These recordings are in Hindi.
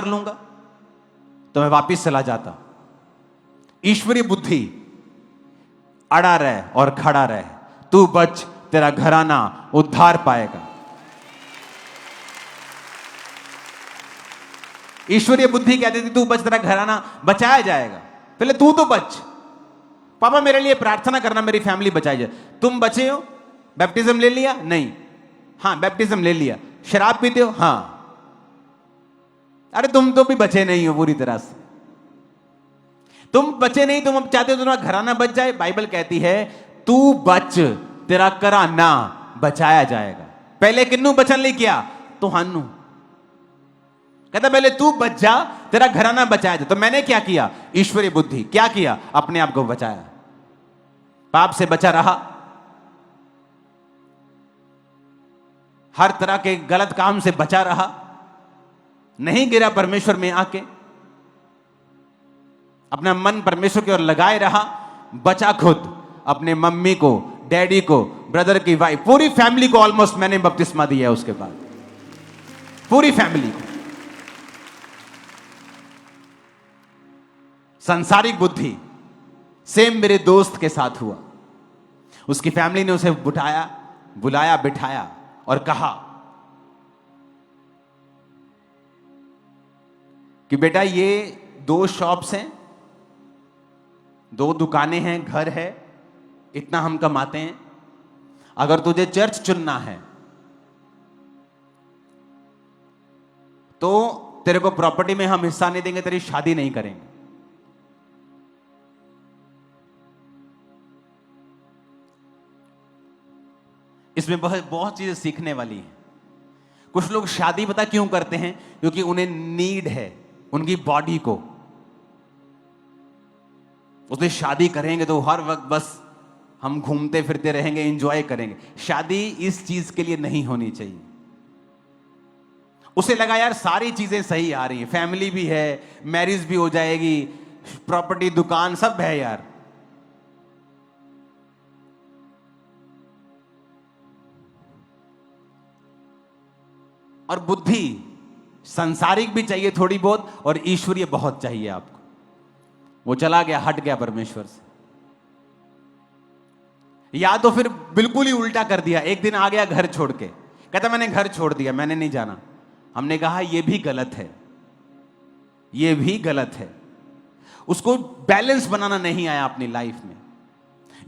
कर लूंगा तो मैं वापिस चला जाता। ईश्वरीय बुद्धि अड़ा रहे और खड़ा रहे, तू बच, तेरा घराना उद्धार पाएगा। ईश्वरीय बुद्धि कहती थी तू बच, तेरा घराना बचाया जाएगा। पहले तू तो बच, पापा मेरे लिए प्रार्थना करना मेरी फैमिली बचाई जाए। तुम बचे हो? बैप्टिज्म ले लिया? नहीं। हाँ बैप्टिज्म ले लिया। शराब पीते हो? हाँ। अरे तुम तो भी बचे नहीं हो पूरी तरह से, तुम बचे नहीं, तुम अब चाहते हो तुम्हारा घराना बच जाए। बाइबल कहती है तू बच, तेरा घराना बचाया जाएगा। पहले किन्नू बचन ले किया? तुहानू। कहता पहले तू बच जा, तेरा घराना बचाया जाए। तो मैंने क्या किया? ईश्वरीय बुद्धि क्या किया? अपने आप को बचाया, पाप से बचा रहा, हर तरह के गलत काम से बचा रहा, नहीं गिरा परमेश्वर में आके, अपना मन परमेश्वर की ओर लगाए रहा, बचा खुद, अपने मम्मी को, डैडी को, ब्रदर की वाइफ, पूरी फैमिली को ऑलमोस्ट मैंने बपतिस्मा दिया। उसके बाद पूरी फैमिली को। सांसारिक बुद्धि सेम मेरे दोस्त के साथ हुआ। उसकी फैमिली ने उसे बुलाया बिठाया और कहा कि बेटा ये 2 शॉप्स हैं, 2 दुकानें हैं, घर है, इतना हम कमाते हैं। अगर तुझे चर्च चुनना है तो तेरे को प्रॉपर्टी में हम हिस्सा नहीं देंगे, तेरी शादी नहीं करेंगे। इसमें बहुत चीजें सीखने वाली है। कुछ लोग शादी पता क्यों करते हैं? क्योंकि उन्हें नीड है उनकी बॉडी को। उसने शादी करेंगे तो हर वक्त बस हम घूमते फिरते रहेंगे, एंजॉय करेंगे। शादी इस चीज के लिए नहीं होनी चाहिए। उसे लगा यार सारी चीजें सही आ रही हैं, फैमिली भी है, मैरिज भी हो जाएगी, प्रॉपर्टी, दुकान सब है यार। और बुद्धि संसारिक भी चाहिए थोड़ी बहुत और ईश्वरीय बहुत चाहिए आपको। वो चला गया, हट गया परमेश्वर से, या तो फिर बिल्कुल ही उल्टा कर दिया। एक दिन आ गया घर छोड़ के, कहता मैंने घर छोड़ दिया, मैंने नहीं जाना। हमने कहा यह भी गलत है, यह भी गलत है। उसको बैलेंस बनाना नहीं आया अपनी लाइफ में।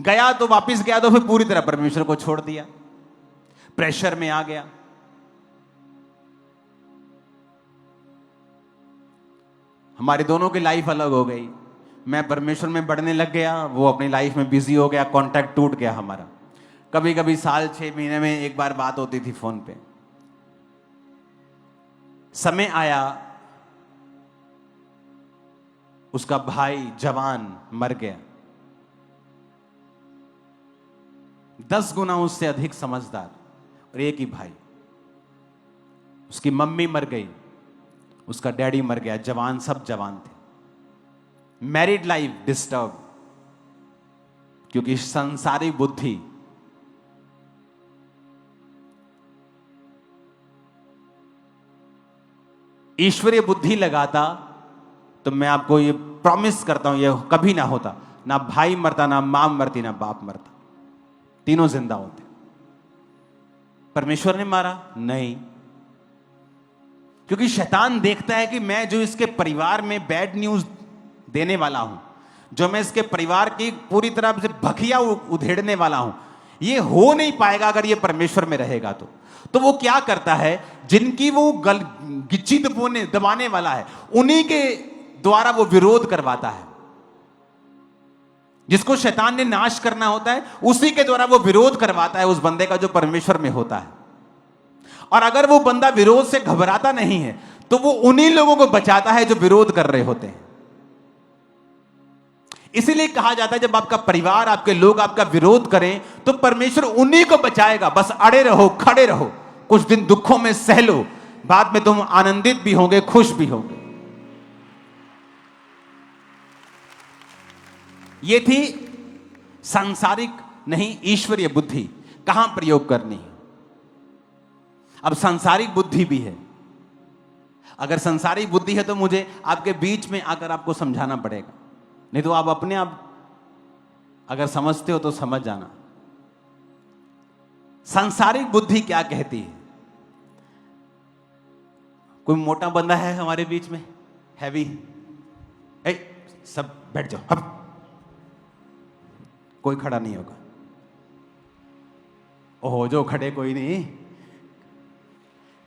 गया तो वापस गया तो फिर पूरी तरह परमेश्वर को छोड़ दिया, प्रेशर में आ गया। हमारी दोनों की लाइफ अलग हो गई। मैं परमेश्वर में बढ़ने लग गया, वो अपनी लाइफ में बिजी हो गया, कांटेक्ट टूट गया हमारा। कभी कभी साल 6 महीने में एक बार बात होती थी फोन पे। समय आया, उसका भाई जवान मर गया, 10 गुना उससे अधिक समझदार, और एक ही भाई। उसकी मम्मी मर गई, उसका डैडी मर गया, जवान, सब जवान थे। मैरिड लाइफ डिस्टर्ब, क्योंकि संसारिक बुद्धि ईश्वरीय बुद्धि लगाता तो मैं आपको ये प्रॉमिस करता हूं, ये कभी ना होता। ना भाई मरता, ना मां मरती, ना बाप मरता, तीनों जिंदा होते। परमेश्वर ने मारा? नहीं, क्योंकि शैतान देखता है कि मैं जो इसके परिवार में बैड न्यूज देने वाला हूं, जो मैं इसके परिवार की पूरी तरह से भखिया उधेड़ने वाला हूं, ये हो नहीं पाएगा अगर ये परमेश्वर में रहेगा। तो वो क्या करता है, जिनकी वो गिच्ची दबाने वाला है उन्हीं के द्वारा वो विरोध करवाता है। जिसको शैतान ने नाश करना होता है उसी के द्वारा वो विरोध करवाता है उस बंदे का जो परमेश्वर में होता है। और अगर वो बंदा विरोध से घबराता नहीं है तो वो उन्हीं लोगों को बचाता है जो विरोध कर रहे होते हैं। इसीलिए कहा जाता है जब आपका परिवार, आपके लोग आपका विरोध करें तो परमेश्वर उन्हीं को बचाएगा। बस अड़े रहो, खड़े रहो, कुछ दिन दुखों में सह लो, बाद में तुम आनंदित भी होंगे, खुश भी होंगे। ये थी सांसारिक नहीं ईश्वरीय बुद्धि, कहां प्रयोग करनी है। अब सांसारिक बुद्धि भी है अगर संसारिक बुद्धि है तो मुझे आपके बीच में आकर आपको समझाना पड़ेगा, नहीं तो आप अपने आप अगर समझते हो तो समझ जाना। सांसारिक बुद्धि क्या कहती है? कोई मोटा बंदा है हमारे बीच में, हैवी, सब बैठ जाओ, अब कोई खड़ा नहीं होगा। ओहो, जो खड़े कोई नहीं,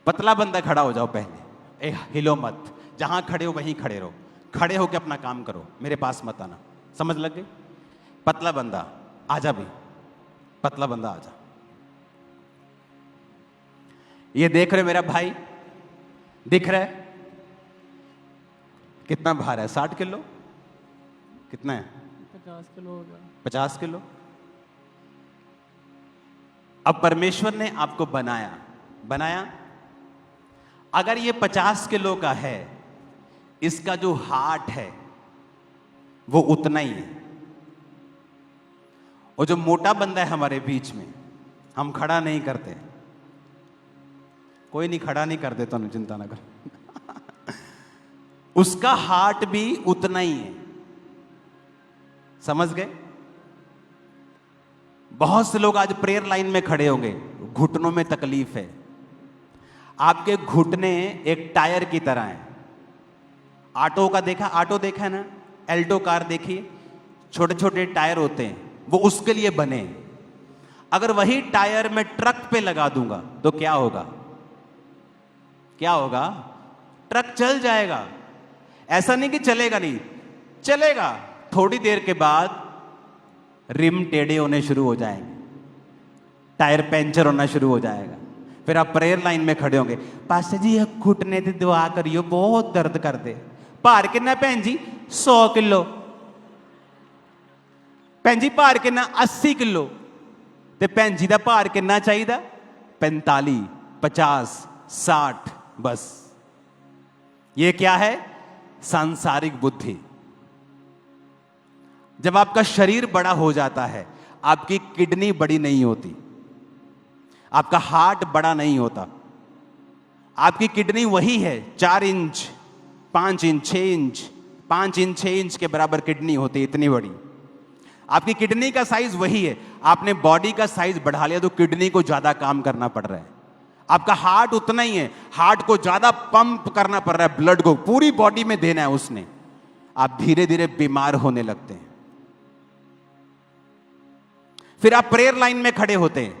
पतला बंदा खड़ा हो जाओ पहले, हिलो मत, जहां खड़े हो वहीं खड़े रहो, खड़े होकर अपना काम करो, मेरे पास मत आना। समझ लग गई? पतला बंदा आजा भी, पतला बंदा आजा। ये देख रहे मेरा भाई, दिख रहा है कितना भार है? 60 किलो, कितना है? 50 किलो हो गया। 50 किलो। अब परमेश्वर ने आपको बनाया, अगर ये 50 किलो का है, इसका जो हार्ट है वो उतना ही है। और जो मोटा बंदा है हमारे बीच में, हम खड़ा नहीं करते, कोई नहीं खड़ा नहीं कर देता, चिंता ना कर उसका हार्ट भी उतना ही है। समझ गए? बहुत से लोग आज प्रेयर लाइन में खड़े होंगे, घुटनों में तकलीफ है। आपके घुटने एक टायर की तरह हैं। ऑटो देखा है ना, एल्टो कार देखिए, छोटे छोटे टायर होते हैं, वो उसके लिए बने हैं। अगर वही टायर मैं ट्रक पे लगा दूंगा तो क्या होगा? ट्रक चल जाएगा। ऐसा नहीं कि चलेगा नहीं, चलेगा। थोड़ी देर के बाद रिम टेढ़े होने शुरू हो जाएंगे, टायर पंचर होना शुरू हो जाएगा। फिर आप प्रेयर लाइन में खड़े होंगे, पास्टर जी घुटने से दुआ करियो, बहुत दर्द कर दे। भार कितना भैन जी? 100 किलो। भैन जी भार कितना? 80 किलो। ते भैन जी का भार कितना चाहिए? 45, 50, 60। बस ये क्या है? सांसारिक बुद्धि। जब आपका शरीर बड़ा हो जाता है, आपकी किडनी बड़ी नहीं होती, आपका हार्ट बड़ा नहीं होता। आपकी किडनी वही है, 4 inch, 5 inch, 6 inch, 5 inch, 6 inch के बराबर किडनी होती है, इतनी बड़ी। आपकी किडनी का साइज वही है। आपने बॉडी का साइज बढ़ा लिया तो किडनी को ज्यादा काम करना पड़ रहा है। आपका हार्ट उतना ही है, हार्ट को ज्यादा पंप करना पड़ रहा है, ब्लड को पूरी बॉडी में देना है उसने। आप धीरे धीरे बीमार होने लगते हैं। फिर आप प्रेयर लाइन में खड़े होते हैं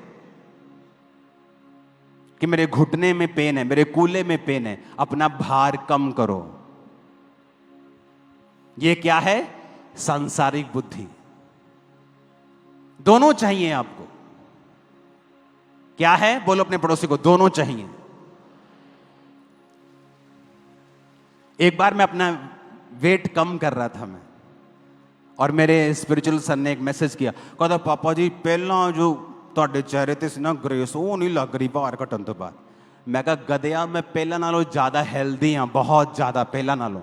कि मेरे घुटने में पेन है, मेरे कूल्हे में पेन है, अपना भार कम करो। यह क्या है? सांसारिक बुद्धि। दोनों चाहिए आपको। क्या है? बोलो अपने पड़ोसी को, दोनों चाहिए। एक बार मैं अपना वेट कम कर रहा था मैं, और मेरे स्पिरिचुअल सर ने एक मैसेज किया, कहता पापा जी पहला जो ਤੁਹਾਡੇ चेहरे ते सी ना ग्रेस वो नहीं लग रही भार घटन तो बाद। मैं कहा गधया, मैं पहला नालों ज्यादा हेल्दी हाँ, बहुत ज्यादा पहला नालों।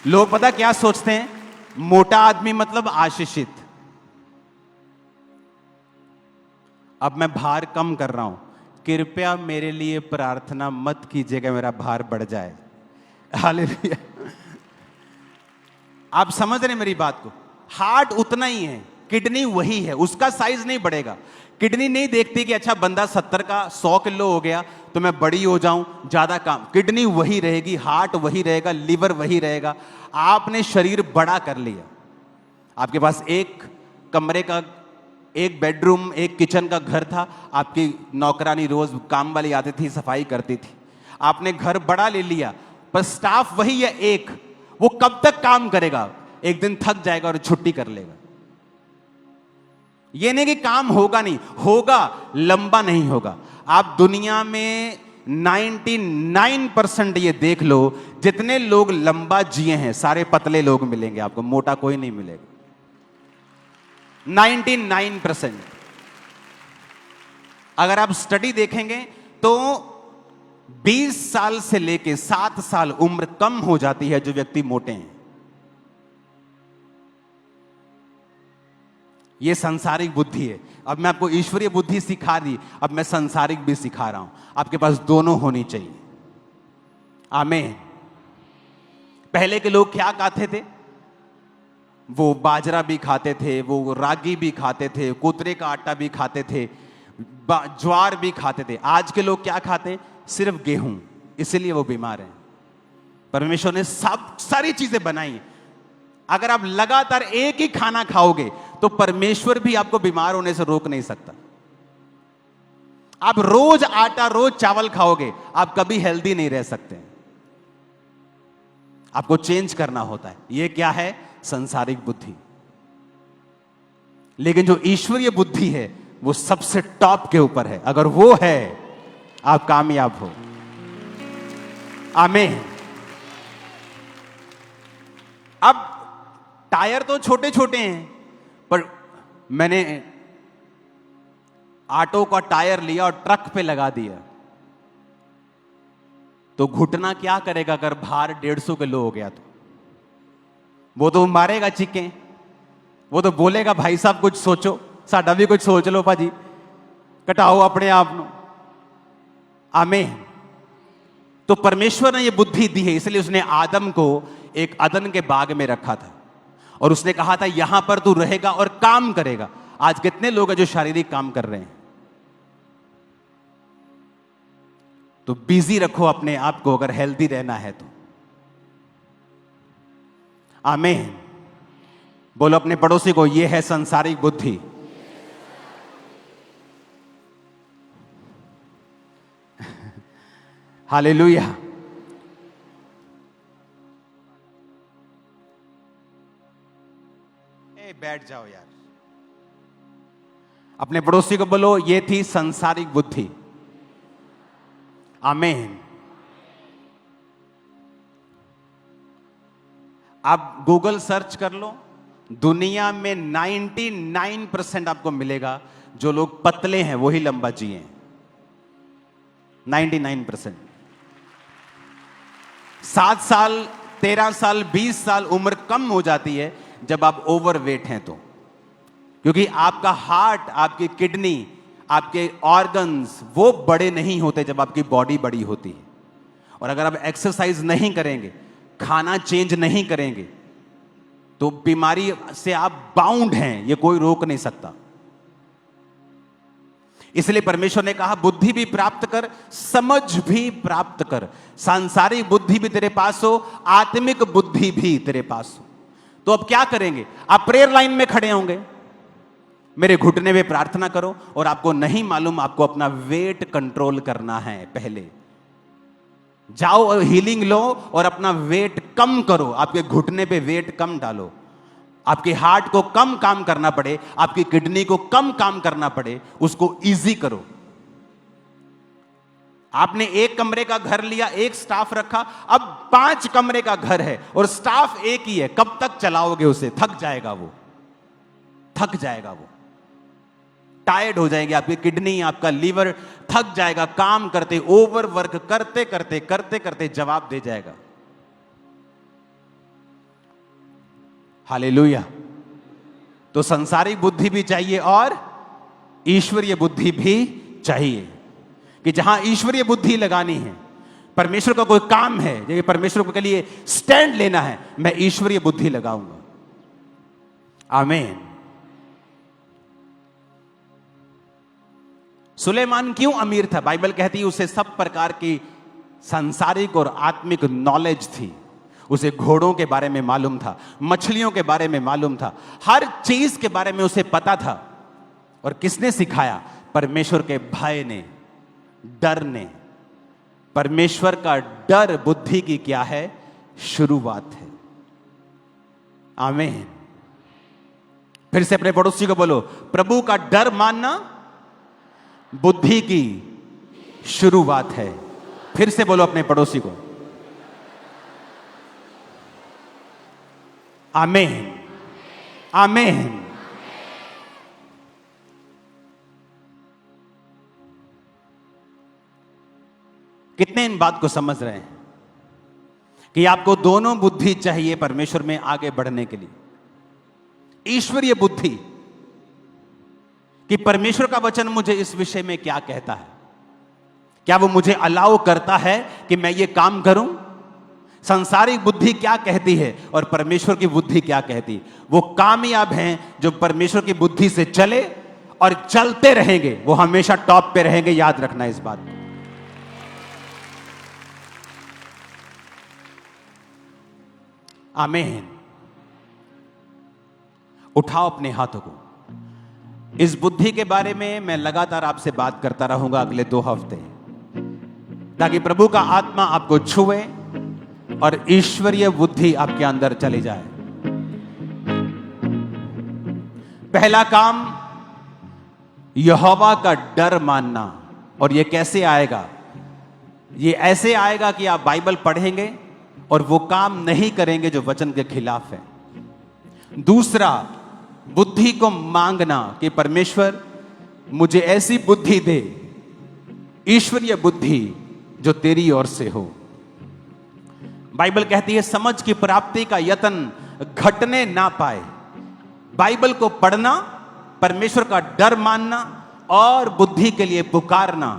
लोग पता क्या सोचते हैं? मोटा आदमी मतलब आशीषित। अब मैं भार कम कर रहा हूं, कृपया मेरे लिए प्रार्थना मत कीजिएगा मेरा भार बढ़ जाए। हालेलुया। आप समझ रहे मेरी बात को? हार्ट उतना ही है, किडनी वही है, उसका साइज नहीं बढ़ेगा। किडनी नहीं देखती कि अच्छा बंदा 70 का 100 किलो हो गया तो मैं बड़ी हो जाऊं, ज्यादा काम। किडनी वही रहेगी, हार्ट वही रहेगा, लिवर वही रहेगा। आपने शरीर बड़ा कर लिया। आपके पास एक कमरे का, एक बेडरूम, एक किचन का घर था, आपकी नौकरानी रोज काम वाली आती थी, सफाई करती थी। आपने घर बड़ा ले लिया, पर स्टाफ वही है एक, वो कब तक काम करेगा? एक दिन थक जाएगा और छुट्टी कर लेगा। ये नहीं कि काम होगा नहीं, होगा, लंबा नहीं होगा। आप दुनिया में 99% ये देख लो, जितने लोग लंबा जिए हैं सारे पतले लोग मिलेंगे आपको, मोटा कोई नहीं मिलेगा। 99%। अगर आप स्टडी देखेंगे तो 20 साल से लेके 7 साल उम्र कम हो जाती है जो व्यक्ति मोटे हैं। यह सांसारिक बुद्धि है। अब मैं आपको ईश्वरीय बुद्धि सिखा दी, अब मैं सांसारिक भी सिखा रहा हूं। आपके पास दोनों होनी चाहिए। आमीन। पहले के लोग क्या खाते थे? वो बाजरा भी खाते थे, वो रागी भी खाते थे, कोतरे का आटा भी खाते थे, ज्वार भी खाते थे। आज के लोग क्या खाते हैं? सिर्फ गेहूं। इसलिए वो बीमार हैं। परमेश्वर ने सारी चीजें बनाई। अगर आप लगातार एक ही खाना खाओगे तो परमेश्वर भी आपको बीमार होने से रोक नहीं सकता। आप रोज आटा, रोज चावल खाओगे, आप कभी हेल्दी नहीं रह सकते। आपको चेंज करना होता है। यह क्या है? संसारिक बुद्धि। लेकिन जो ईश्वरीय बुद्धि है वो सबसे टॉप के ऊपर है। अगर वो है, आप कामयाब हो। आमीन। अब टायर तो छोटे छोटे हैं, पर मैंने ऑटो का टायर लिया और ट्रक पे लगा दिया, तो घुटना क्या करेगा? अगर भार 150 किलो हो गया तो वो तो मारेगा चिक्के। वो तो बोलेगा भाई साहब कुछ सोचो, साडा भी कुछ सोच लो भाजी, कटाओ अपने आप नो। आमीन। तो परमेश्वर ने ये बुद्धि दी है, इसलिए उसने आदम को एक अदन के बाग में रखा था और उसने कहा था यहां पर तू रहेगा और काम करेगा। आज कितने लोग हैं जो शारीरिक काम कर रहे हैं? तो बिजी रखो अपने आप को अगर हेल्दी रहना है तो। आमीन। बोलो अपने पड़ोसी को, यह है संसारिक बुद्धि। हालेलुया। बैठ जाओ यार। अपने पड़ोसी को बोलो, यह थी संसारिक बुद्धि। आमीन। आप गूगल सर्च कर लो, दुनिया में 99% आपको मिलेगा जो लोग पतले हैं वही लंबा जिए। 99%। 7 साल, 13 साल, 20 साल उम्र कम हो जाती है जब आप ओवरवेट हैं तो, क्योंकि आपका हार्ट, आपकी किडनी, आपके ऑर्गन्स वो बड़े नहीं होते जब आपकी बॉडी बड़ी होती है। और अगर आप एक्सरसाइज नहीं करेंगे, खाना चेंज नहीं करेंगे, तो बीमारी से आप बाउंड हैं, ये कोई रोक नहीं सकता। इसलिए परमेश्वर ने कहा बुद्धि भी प्राप्त कर, समझ भी प्राप्त कर। सांसारिक बुद्धि भी तेरे पास हो, आत्मिक बुद्धि भी तेरे पास हो। तो अब क्या करेंगे? आप प्रेयर लाइन में खड़े होंगे, मेरे घुटने में प्रार्थना करो, और आपको नहीं मालूम आपको अपना वेट कंट्रोल करना है। पहले जाओ और हीलिंग लो और अपना वेट कम करो। आपके घुटने पे वेट कम डालो। आपके हार्ट को कम काम करना पड़े, आपकी किडनी को कम काम करना पड़े, उसको इजी करो। आपने एक कमरे का घर लिया, एक स्टाफ रखा, अब 5 कमरे का घर है और स्टाफ एक ही है। कब तक चलाओगे उसे? थक जाएगा वो, थक जाएगा वो, टायर्ड हो जाएंगे। आपकी किडनी, आपका लीवर थक जाएगा काम करते, ओवर वर्क करते करते करते करते जवाब दे जाएगा। हालेलुया। तो संसारिक बुद्धि भी चाहिए और ईश्वरीय बुद्धि भी चाहिए, कि जहां ईश्वरीय बुद्धि लगानी है, परमेश्वर का कोई काम है, ये परमेश्वर के लिए स्टैंड लेना है, मैं ईश्वरीय बुद्धि लगाऊंगा। आमीन। सुलेमान क्यों अमीर था? बाइबल कहती है उसे सब प्रकार की सांसारिक और आत्मिक नॉलेज थी। उसे घोड़ों के बारे में मालूम था, मछलियों के बारे में मालूम था, हर चीज के बारे में उसे पता था। और किसने सिखाया? परमेश्वर के भय ने, डर ने। परमेश्वर का डर बुद्धि की क्या है? शुरुआत है। आमीन। फिर से अपने पड़ोसी को बोलो, प्रभु का डर मानना बुद्धि की शुरुआत है। फिर से बोलो अपने पड़ोसी को। आमीन। आमीन। कितने इन बात को समझ रहे हैं कि आपको दोनों बुद्धि चाहिए परमेश्वर में आगे बढ़ने के लिए? ईश्वरीय बुद्धि कि परमेश्वर का वचन मुझे इस विषय में क्या कहता है, क्या वो मुझे अलाउ करता है कि मैं ये काम करूं? संसारिक बुद्धि क्या कहती है और परमेश्वर की बुद्धि क्या कहती है। वो कामयाब हैं जो परमेश्वर की बुद्धि से चले और चलते रहेंगे, वो हमेशा टॉप पे रहेंगे। याद रखना इस बात को। आमीन। उठाओ अपने हाथों को। इस बुद्धि के बारे में मैं लगातार आपसे बात करता रहूंगा अगले 2 हफ्ते, ताकि प्रभु का आत्मा आपको छुए और ईश्वरीय बुद्धि आपके अंदर चली जाए। पहला काम, यहोवा का डर मानना। और यह कैसे आएगा? यह ऐसे आएगा कि आप बाइबल पढ़ेंगे और वो काम नहीं करेंगे जो वचन के खिलाफ है। दूसरा, बुद्धि को मांगना कि परमेश्वर मुझे ऐसी बुद्धि दे, ईश्वरीय बुद्धि जो तेरी ओर से हो। बाइबल कहती है समझ की प्राप्ति का यत्न घटने ना पाए। बाइबल को पढ़ना, परमेश्वर का डर मानना और बुद्धि के लिए पुकारना,